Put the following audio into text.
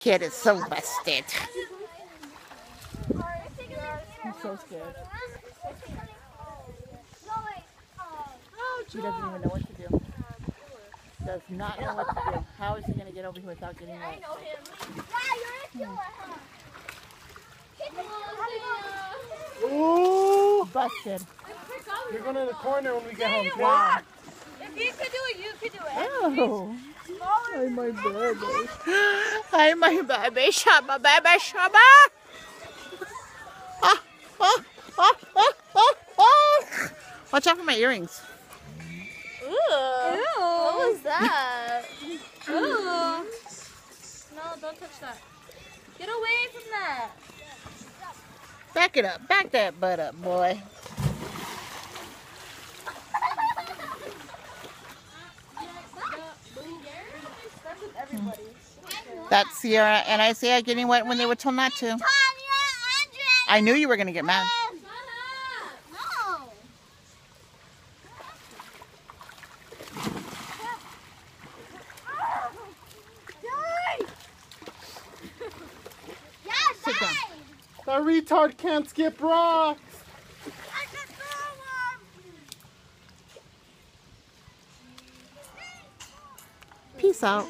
kid is so busted. I'm so scared. He doesn't even know what to do. Does not know what to do. How is he going to get over here without getting wet? Ooh! Busted. You're going to the corner when we get home. What? If you could do it, you could do it. Oh. Hi, my baby. Hi, my baby. Shabba, baby, shabba. Oh, oh, oh, oh, oh, oh. Watch out for my earrings. Ooh. What was that? Ooh. No, don't touch that. Get away from that. Back it up. Back that butt up, boy. That's Sierra and Isaiah getting wet when they were told not to. I knew you were going to get mad. No. Sit down. That retard can't skip rocks. Peace out.